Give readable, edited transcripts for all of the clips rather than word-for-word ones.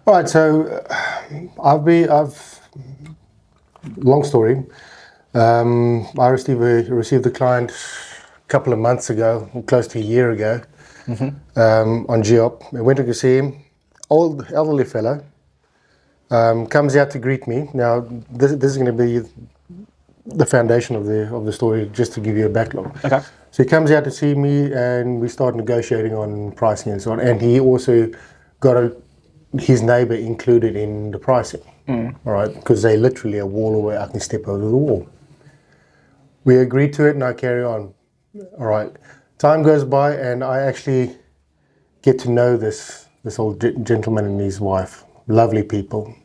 All right, so long story. I received a client a couple of months ago, close to a year ago, on GOP. I went to go see him. Old elderly fellow comes out to greet me. Now, this is going to be the foundation of the story, just to give you a backlog. Okay. So he comes out to see me, and we start negotiating on pricing and so on. And he also got his neighbour included in the pricing. All right, because they literally a wall away. I can step over the wall. We agreed to it, and I carry on. All right. Time goes by, and I actually get to know this old gentleman and his wife. Lovely people.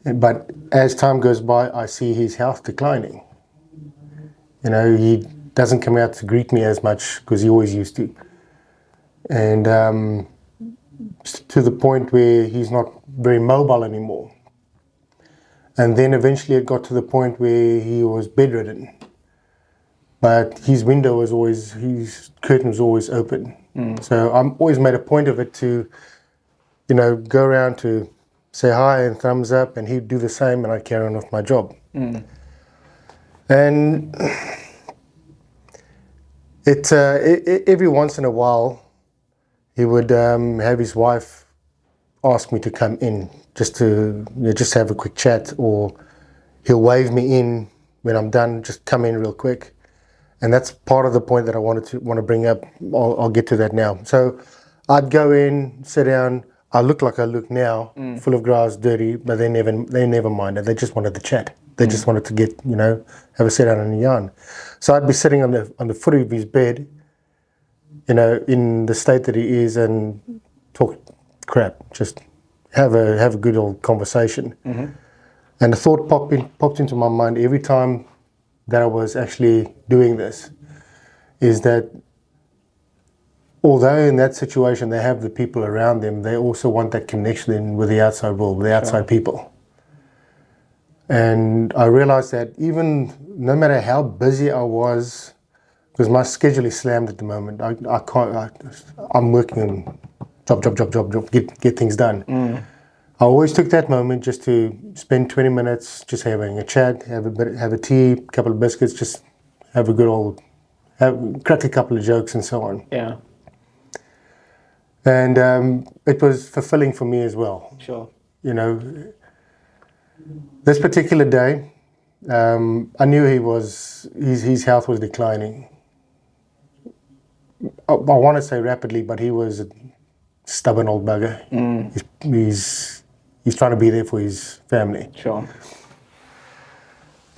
But as time goes by, I see his health declining. You know, he doesn't come out to greet me as much because he always used to. And to the point where he's not very mobile anymore. And then eventually it got to the point where he was bedridden. But his curtain was always open. So I'm always made a point of it to, go around to say hi and thumbs up, and he'd do the same, and I'd carry on with my job. And every once in a while, he would have his wife ask me to come in just to just have a quick chat, or he'll wave me in when I'm done, just come in real quick. And that's part of the point that I want to bring up. I'll get to that now. So I'd go in, sit down. I look like I look now, full of grass, dirty, but they never minded. They just wanted to chat. They just wanted to get, have a sit down and a yarn. So I'd be sitting on the foot of his bed, in the state that he is, and talk crap, just have a good old conversation. And the thought popped into my mind every time that I was actually doing this, is that although in that situation they have the people around them, they also want that connection with the outside world, with the outside people. And I realized that even no matter how busy I was, because my schedule is slammed at the moment, I can't. I'm working on job, get things done. I always took that moment just to spend 20 minutes just having a chat, have a tea, a couple of biscuits, just have a good old, crack a couple of jokes and so on. Yeah. And it was fulfilling for me as well. Sure. This particular day, I knew his health was declining. I want to say rapidly, but he was a stubborn old bugger. He's trying to be there for his family. Sure.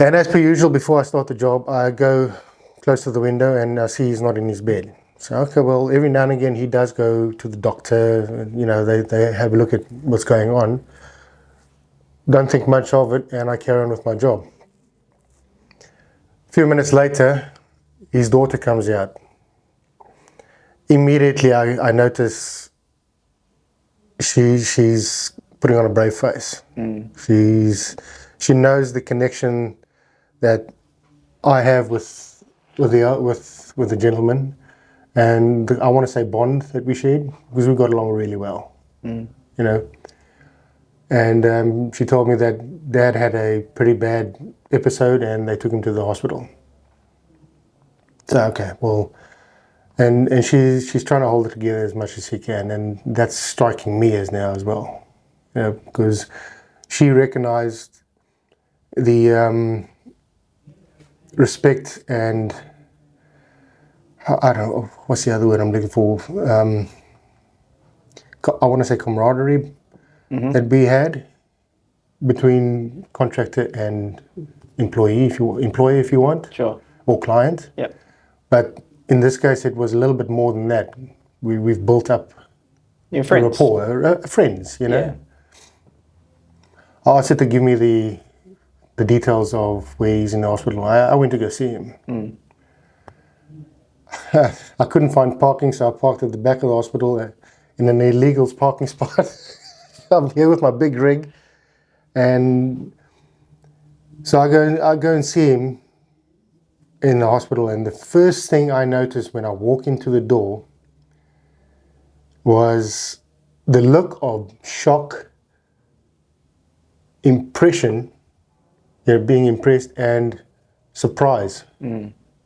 And as per usual, before I start the job, I go close to the window and I see he's not in his bed. So, okay, well, every now and again he does go to the doctor. They have a look at what's going on. Don't think much of it, and I carry on with my job. A few minutes later, his daughter comes out. Immediately, I notice she's putting on a brave face. She knows the connection that I have with the gentleman, and I want to say bond that we shared, because we got along really well. And she told me that Dad had a pretty bad episode, and they took him to the hospital. So okay, well, and she's trying to hold it together as much as she can, and that's striking me as well. Because she recognized the respect and I don't know, what's the other word I'm looking for? I want to say camaraderie that we had between contractor and employee, if you want, Sure. or client. Yep. But in this case, it was a little bit more than that. We've built up Your friends. a rapport, friends, Yeah. I asked her to give me the details of where he's in the hospital. I went to go see him. I couldn't find parking, so I parked at the back of the hospital in an illegal parking spot. I'm here with my big rig, and so I go and see him in the hospital. And the first thing I noticed when I walk into the door was the look of shock, impression, being impressed, and surprise,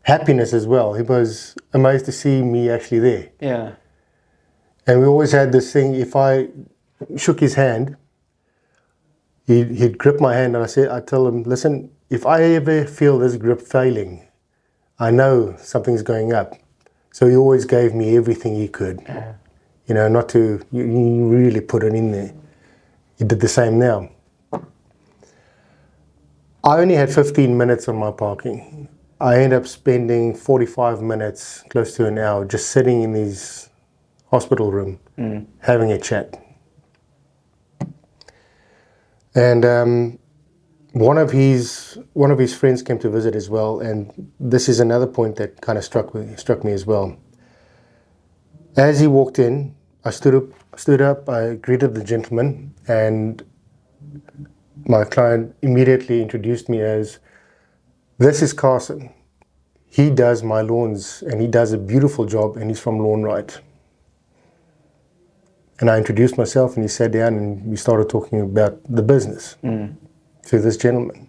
happiness as well. He was amazed to see me actually there. Yeah. And we always had this thing, if I shook his hand, he'd grip my hand, and I tell him, listen, if I ever feel this grip failing, I know something's going up. So he always gave me everything he could, not to, you really put it in there. He did the same now. I only had 15 minutes on my parking. I ended up spending 45 minutes, close to an hour, just sitting in his hospital room, having a chat. And one of his friends came to visit as well, and this is another point that kind of struck me as well. As he walked in, I stood up, I greeted the gentleman, and my client immediately introduced me as, this is Carson. He does my lawns, and he does a beautiful job, and he's from Lawn Rite. And I introduced myself, and he sat down, and we started talking about the business to this gentleman.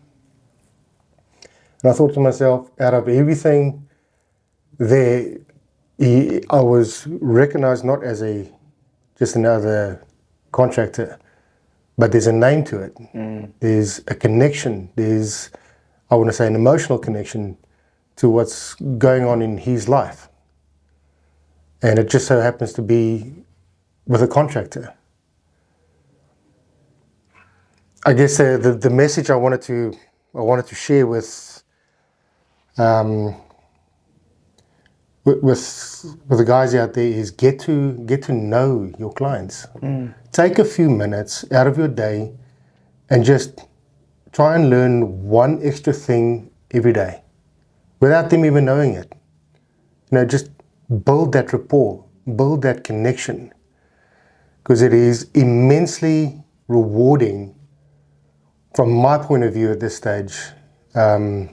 And I thought to myself, out of everything there, I was recognized not as just another contractor, but there's a name to it. There's a connection. There's, I want to say, an emotional connection to what's going on in his life. And it just so happens to be with a contractor. I guess the message I wanted to share with the guys out there is get to know your clients. Take a few minutes out of your day and just try and learn one extra thing every day without them even knowing it. Just build that rapport, build that connection, because it is immensely rewarding from my point of view at this stage, to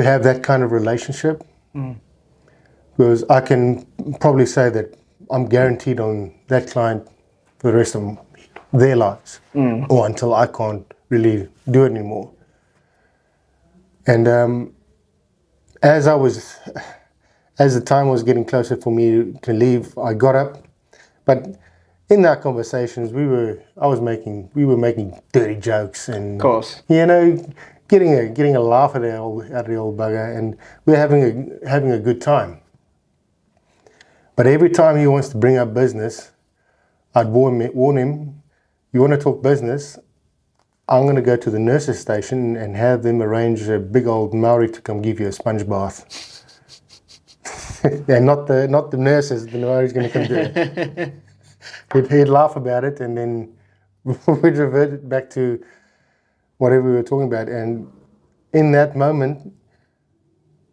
have that kind of relationship. Because I can probably say that I'm guaranteed on that client for the rest of their lives, or until I can't really do it anymore. And as the time was getting closer for me to leave, I got up. But in our conversations, we were making dirty jokes, and Of course. getting a laugh at the old bugger, and we're having a good time. But every time he wants to bring up business, I'd warn him, you want to talk business, I'm going to go to the nurses' station and have them arrange a big old Maori to come give you a sponge bath. And not the nurses, the Maori's going to come do it. He'd laugh about it, and then we'd revert it back to whatever we were talking about. And in that moment,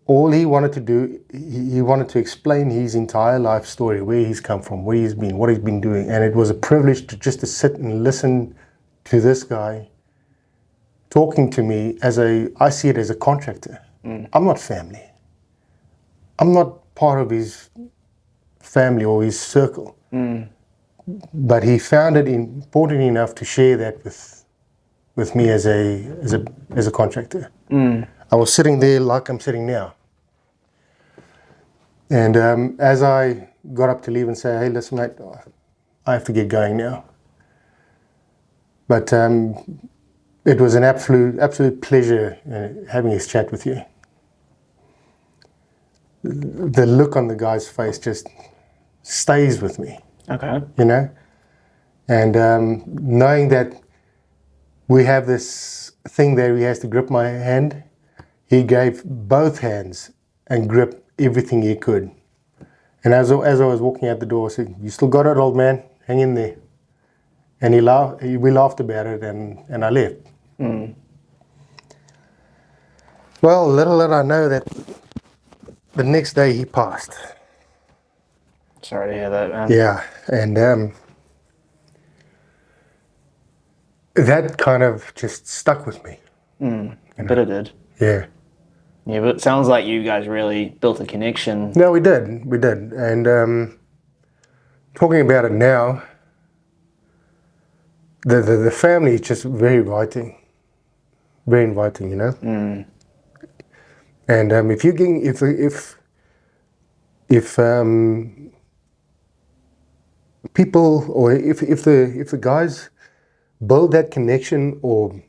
all he wanted to do, he wanted to explain his entire life story, where he's come from, where he's been, what he's been doing. And it was a privilege to sit and listen to this guy talking to me I see it as a contractor. I'm not family. I'm not part of his family or his circle. But he found it important enough to share that with me as a contractor. I was sitting there like I'm sitting now. And as I got up to leave and say, hey, listen, mate, I have to get going now. But it was an absolute pleasure having this chat with you. The look on the guy's face just stays with me. Okay. And knowing that we have this thing there, he has to grip my hand. He gave both hands and gripped everything he could. And as I was walking out the door, I said, you still got it, old man? Hang in there. And we laughed about it, and I left. Well, little did I know that the next day he passed. Sorry to hear that, man. Yeah, and that kind of just stuck with me. I bet it did. Yeah. Yeah, but it sounds like you guys really built a connection. No, we did. And talking about it now, the family is just very inviting, you know. And if you getting if people, or if the guys build that connection, or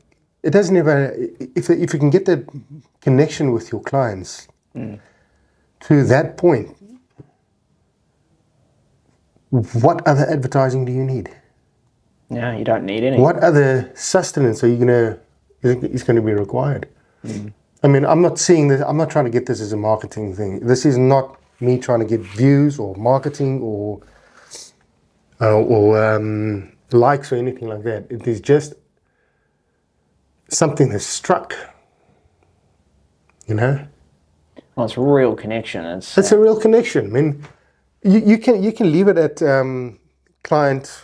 it doesn't even, if you can get that connection with your clients to that point, what other advertising do you need? Yeah, you don't need any. What other sustenance is going to be required? I mean, I'm not seeing this. I'm not trying to get this as a marketing thing. This is not me trying to get views or marketing or likes or anything like that. It is just something that's struck. You know. Well, it's a real connection. It's a real connection. I mean, you can leave it at client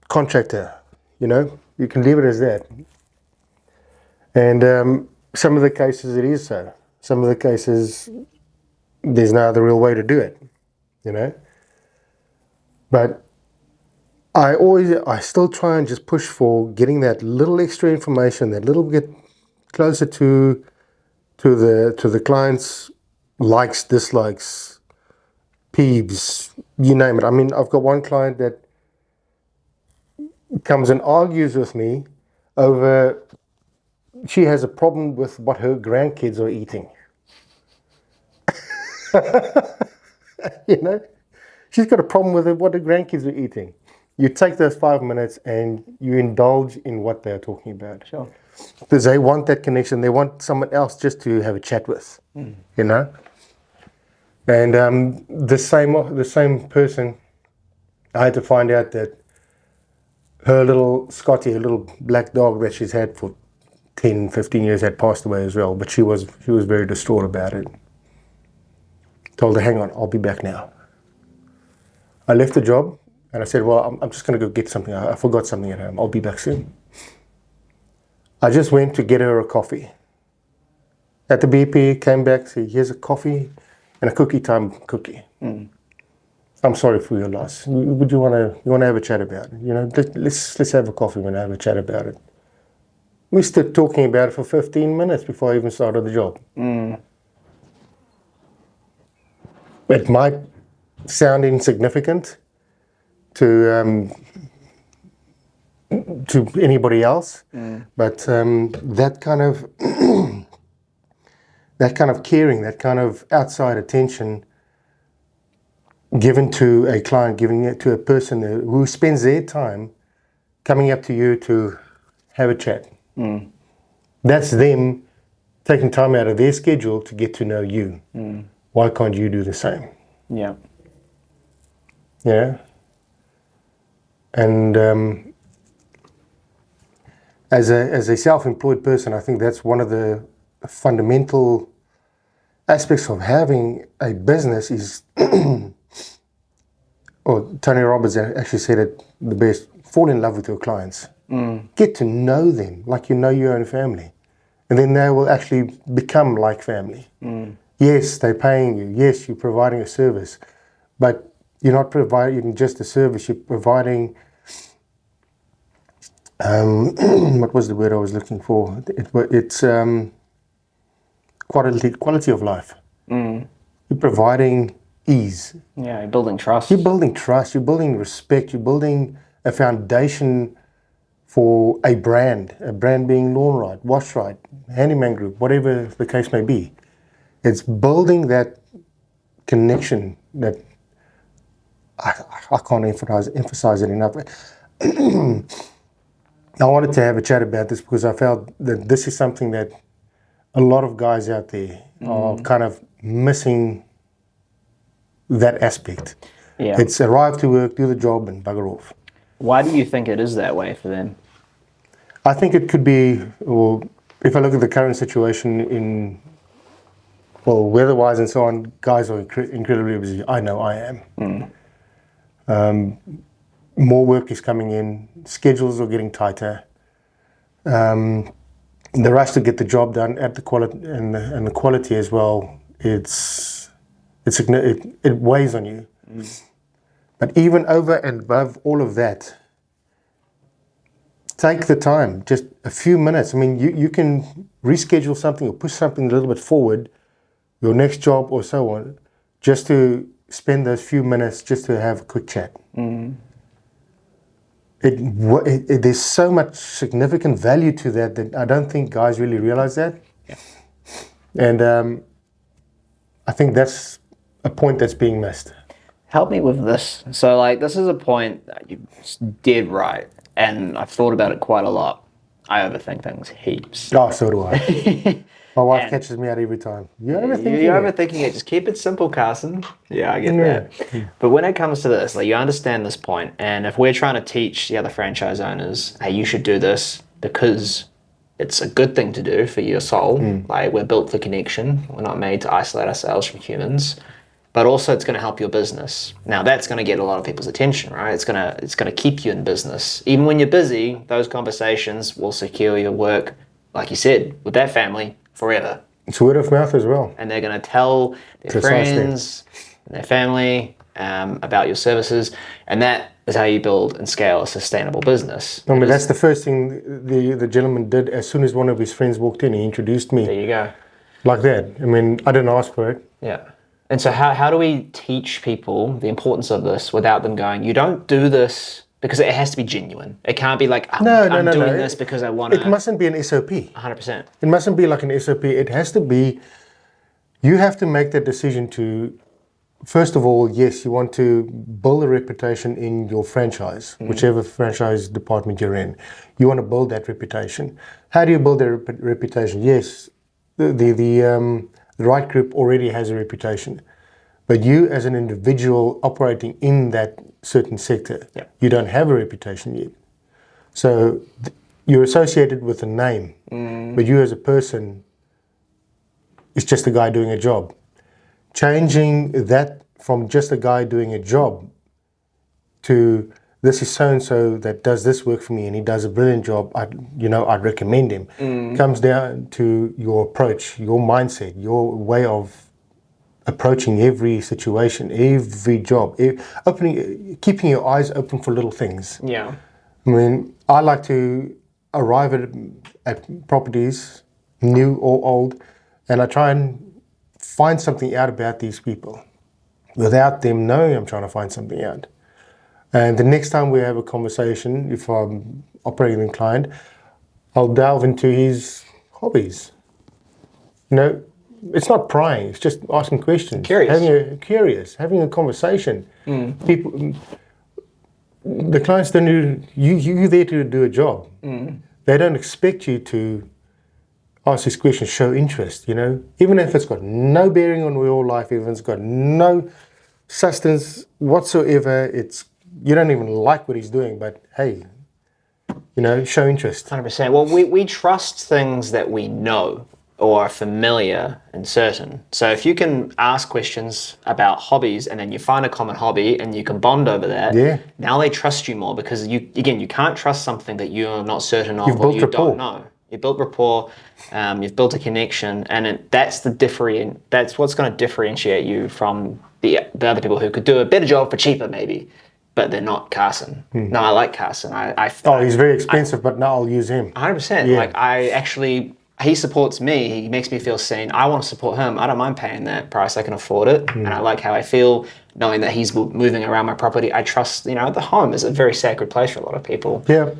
contractor. You know, you can leave it as that. And some of the cases it is so. Some of the cases there's no other real way to do it. You know. But I still try and just push for getting that little extra information, that little bit closer to the client's likes, dislikes, peeves, you name it. I mean, I've got one client that comes and argues with me over, she has a problem with what her grandkids are eating. You know, she's got a problem with what her grandkids are eating. You take those 5 minutes and you indulge in what they're talking about. Sure. Because they want that connection. They want someone else just to have a chat with, you know. And the same person, I had to find out that her little Scotty, her little black dog that she's had for 10, 15 years had passed away as well. But she was very distraught about it. Told her, hang on, I'll be back now. I left the job and I said, well, I'm just going to go get something. I forgot something at home. I'll be back soon. I just went to get her a coffee. At the BP, came back, said, here's a coffee and a cookie time cookie. I'm sorry for your loss. Would you want to have a chat about it? You know, let's have a coffee and have a chat about it. We stood talking about it for 15 minutes before I even started the job. It might sound insignificant to anybody else, but that kind of caring, that kind of outside attention given to a client, giving it to a person who spends their time coming up to you to have a chat. That's them taking time out of their schedule to get to know you. Why can't you do the same? Yeah. Yeah. And as a self-employed person, I think that's one of the fundamental aspects of having a business is, or Tony Robbins actually said it the best, fall in love with your clients. Get to know them like you know your own family. And then they will actually become like family. Yes, they're paying you. Yes, you're providing a service. But you're not providing just a service. You're providing, what was the word I was looking for? It's quality of life. You're providing ease. Yeah, you're building trust. You're building trust. You're building respect. You're building a foundation for a brand being Lawn Rite, Wash Rite, Handyman Group, whatever the case may be. It's building that connection that I can't emphasize it enough. I wanted to have a chat about this because I felt that this is something that a lot of guys out there are kind of missing that aspect. Yeah. It's arrive to work, do the job, and bugger off. Why do you think it is that way for them? I think it could be, well, if I look at the current situation weather-wise and so on, guys are incredibly busy. I know I am. More work is coming in. Schedules are getting tighter. The rush to get the job done at the quality and the quality as well. It weighs on you. But even over and above all of that, take the time, just a few minutes. I mean, you can reschedule something or push something a little bit forward, your next job or so on, just to spend those few minutes just to have a quick chat. There's so much significant value to that I don't think guys really realize that. Yeah. And I think that's a point that's being missed. Help me with this. So, like, this is a point that you're dead right, and I've thought about it quite a lot. I overthink things heaps. Oh, so do I. My wife catches me out every time. You're overthinking You're it. overthinking it. Just keep it simple, Carson. Yeah, I get that. But when it comes to this, like, you understand this point, and if we're trying to teach the other franchise owners, hey, you should do this because it's a good thing to do for your soul. Like, we're built for connection. We're not made to isolate ourselves from humans. But also, it's going to help your business. Now, that's going to get a lot of people's attention, right? It's going to keep you in business. Even when you're busy, those conversations will secure your work, like you said, with that family forever. It's word of mouth as well. And they're going to tell their friends and their family about your services. And that is how you build and scale a sustainable business. I mean, that's the first thing the gentleman did. As soon as one of his friends walked in, he introduced me. There you go. Like that. I mean, I didn't ask for it. Yeah. And so how do we teach people the importance of this without them going, you don't do this because it has to be genuine. It can't be like, I'm doing this because I want to. It mustn't be an SOP. 100%. It mustn't be like an SOP. It has to be, you have to make that decision to, first of all, yes, you want to build a reputation in your franchise, whichever franchise department you're in. You want to build that reputation. How do you build a reputation? Yes, the Right Group already has a reputation. But you as an individual operating in that certain sector, you don't have a reputation yet. So you're associated with a name, but you as a person is just a guy doing a job. Changing that from just a guy doing a job to this is so-and-so that does this work for me and he does a brilliant job, I'd recommend him. Comes down to your approach, your mindset, your way of approaching every situation, every job, keeping your eyes open for little things. Yeah. I mean, I like to arrive at properties, new or old, and I try and find something out about these people without them knowing I'm trying to find something out. And the next time we have a conversation, if I'm operating with a client, I'll delve into his hobbies. It's not prying, it's just asking questions. Having a conversation. People, the clients don't do, you're there to do a job. They don't expect you to ask these questions, show interest, even if it's got no bearing on your life, even if it's got no substance whatsoever, you don't even like what he's doing, but hey, show interest. 100%. Well, we trust things that we know or are familiar and certain. So if you can ask questions about hobbies and then you find a common hobby and you can bond over that, now they trust you more because you can't trust something that you're not certain of or you don't know. You've built rapport, you've built a connection, and that's what's going to differentiate you from the other people who could do a better job for cheaper maybe, but they're not Carson. No, I like Carson. He's very expensive, but now I'll use him. 100%. Yeah. He supports me. He makes me feel seen. I want to support him. I don't mind paying that price. I can afford it. And I like how I feel knowing that he's moving around my property. I trust, the home is a very sacred place for a lot of people. Yeah.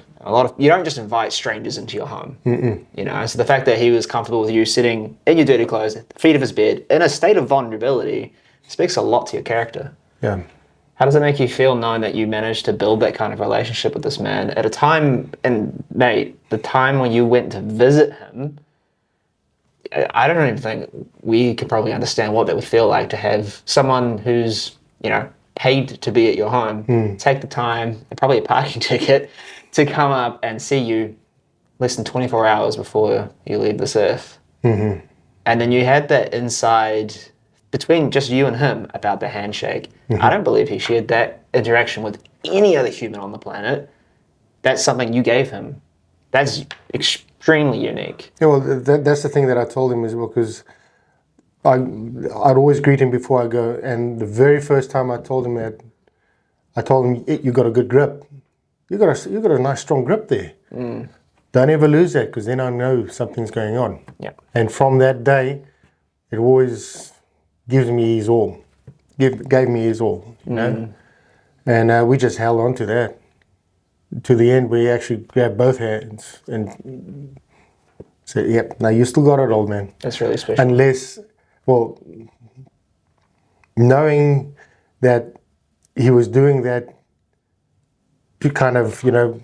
You don't just invite strangers into your home. So the fact that he was comfortable with you sitting in your dirty clothes at the feet of his bed in a state of vulnerability speaks a lot to your character. Yeah. How does it make you feel knowing that you managed to build that kind of relationship with this man at a time, and mate, the time when you went to visit him, I don't even think we could probably understand what that would feel like to have someone who's, paid to be at your home, take the time, and probably a parking ticket, to come up and see you less than 24 hours before you leave this earth. And then you had that inside between just you and him about the handshake. I don't believe he shared that interaction with any other human on the planet. That's something you gave him. That's extremely unique. Yeah, well, that's the thing that I told him as well, because I'd always greet him before I go, and the very first time I told him that I told him, you got a good grip. You got a nice strong grip there. Don't ever lose that, because then I know something's going on. Yeah. And from that day, it always gives me his all. Gave me his all, you know. And we just held on to that. To the end, we actually grabbed both hands and said, yep, now you still got it, old man. That's really special. Unless, well, knowing that he was doing that to kind of, you know,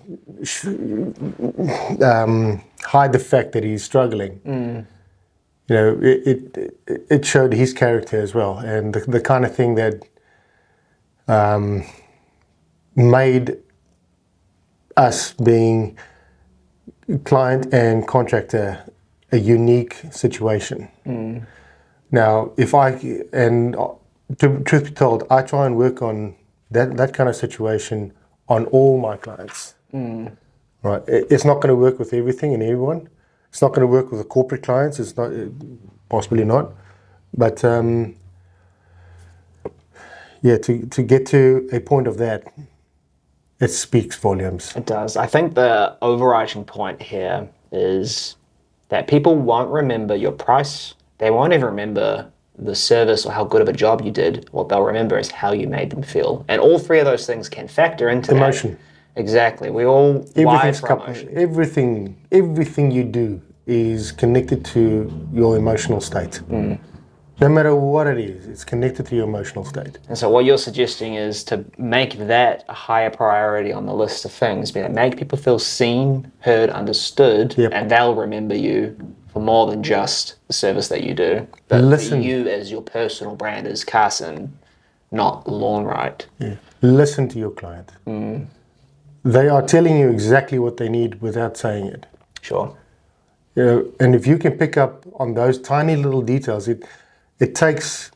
hide the fact that he's struggling. You know, it showed his character as well, and the kind of thing that made us being client and contractor a unique situation. Now, truth be told, I try and work on that kind of situation on all my clients. Right? It's not going to work with everything and everyone. It's not going to work with the corporate clients. It's not, possibly not. But yeah, to get to a point of that, it speaks volumes. It does. I think the overarching point here is that people won't remember your price. They won't even remember the service or how good of a job you did. What they'll remember is how you made them feel. And all three of those things can factor into emotion. That. Exactly. We all wired for emotion. Everything you do is connected to your emotional state. No matter what it is, it's connected to your emotional state. And so what you're suggesting is to make that a higher priority on the list of things, make people feel seen, heard, understood, and they'll remember you for more than just the service that you do. But for you as your personal brand as Carson, not Lawn Rite. Yeah. Listen to your client. They are telling you exactly what they need without saying it. Sure. You know, and if you can pick up on those tiny little details, it takes,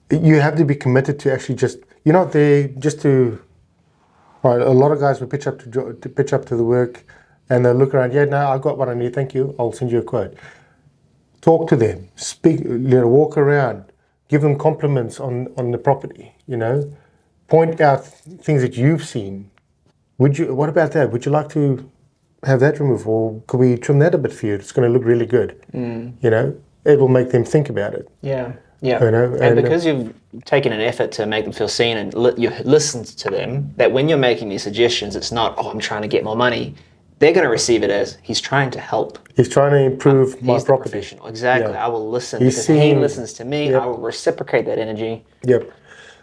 you have to be committed to actually just, you're not there just to, right, a lot of guys will pitch up to the work and they'll look around, yeah, no, I got what I need, thank you, I'll send you a quote. Talk to them, speak, you know, walk around, give them compliments on the property, you know, point out things that you've seen. What about that? Would you like to have that removed, or could we trim that a bit for you? It's going to look really good, you know. It will make them think about it. Yeah, yeah. You know, and because you've taken an effort to make them feel seen and you've listened to them, that when you're making these suggestions, it's not, oh, I'm trying to get more money. They're going to receive it as, he's trying to help. He's trying to improve my he's property. The professional. Exactly. Yeah. I will listen He listens to me. I will reciprocate that energy. Yep.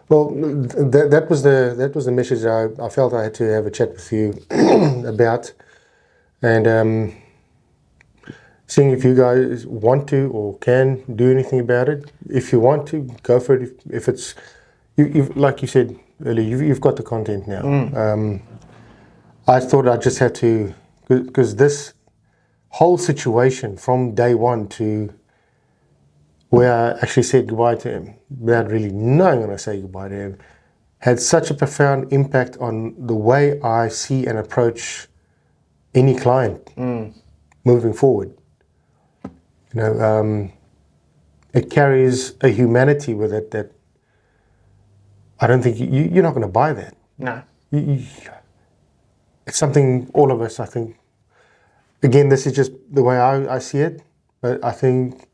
Well, that was the message I felt I had to have a chat with you about, and seeing if you guys want to or can do anything about it. If you want to, go for it. If it's, you've like you said earlier, you've got the content now. I thought I just had to, because this whole situation from day one to where I actually said goodbye to him, without really knowing when I say goodbye to him, had such a profound impact on the way I see and approach any client moving forward. You know, it carries a humanity with it that I don't think you're not going to buy that. No. It's something all of us, I think, again, this is just the way I see it, but I think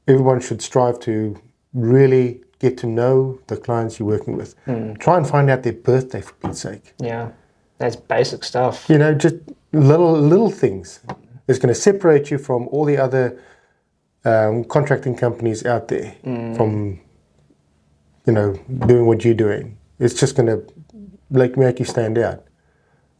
everyone should strive to really get to know the clients you're working with. Try and find out their birthday, for Pete's sake. Yeah, that's basic stuff. You know, just little things. It's going to separate you from all the other contracting companies out there from, you know, doing what you're doing. It's just going to make you stand out.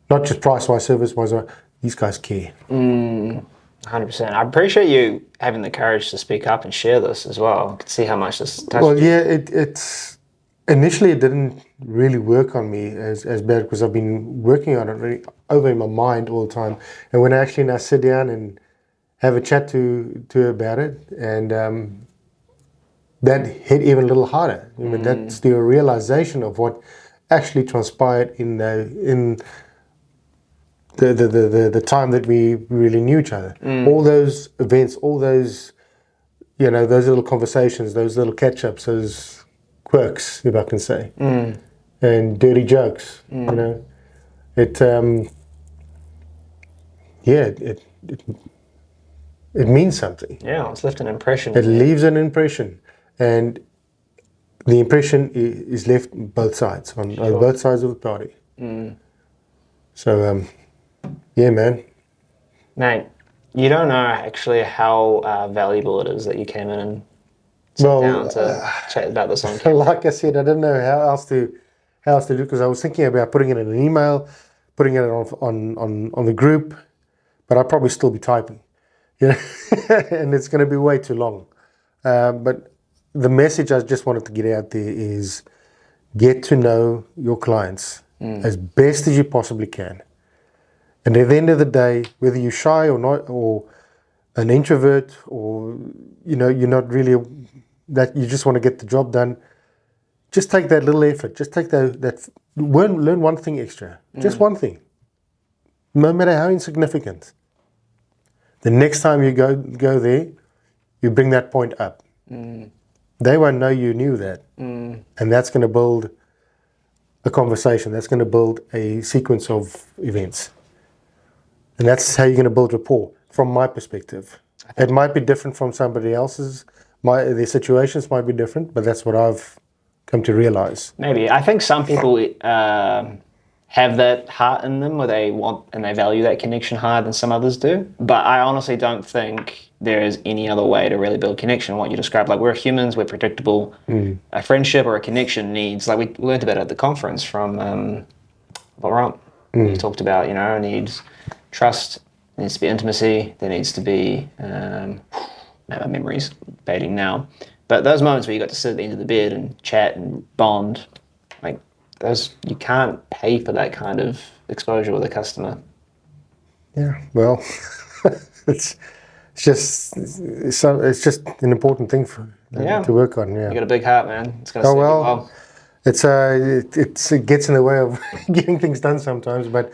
Not just price-wise, service-wise. These guys care. 100%. I appreciate you having the courage to speak up and share this as well. I can see how much this touched you. Well, yeah, it's initially it didn't really work on me as bad because I've been working on it really over in my mind all the time. And when I actually now sit down and have a chat to about it, and that hit even a little harder. I mean, that's the realization of what actually transpired in the time that we really knew each other. All those events, all those, you know, those little conversations, those little catch-ups, those quirks, if I can say. and dirty jokes. You know, it it means something. Yeah, it's left an impression. It leaves an impression, and the impression is left on both sides, on both sides of the party. So, yeah, man. Mate, you don't know actually how valuable it is that you came in and sat down to chat about this on camera. Like I said, I didn't know how else to do, because I was thinking about putting it in an email, putting it on the group, but I'd probably still be typing, you know, and it's going to be way too long. But the message I just wanted to get out there is get to know your clients as best as you possibly can. And at the end of the day, whether you're shy or not, or an introvert, or, you know, you're not really, that you just want to get the job done, just take that little effort. Just take that learn one thing extra. Just one thing. No matter how insignificant. The next time you go there, you bring that point up. They won't know you knew that. And that's going to build a conversation. That's going to build a sequence of events. And that's how you're going to build rapport, from my perspective. It might be different from somebody else's. Their situations might be different, but that's what I've come to realize. Maybe. I think some people have that heart in them, where they want and they value that connection higher than some others do. But I honestly don't think there is any other way to really build connection. What you described, like, we're humans, we're predictable. A friendship or a connection needs, like we learned about at the conference from Laurent. You talked about, you know, needs trust, there needs to be intimacy, there needs to be, my memory's fading now, but those moments where you got to sit at the end of the bed and chat and bond, like those, you can't pay for that kind of exposure with a customer. Yeah, well, it's just an important thing for to work on. Yeah, you got a big heart, man. It's gonna serve you well. It gets in the way of getting things done sometimes, but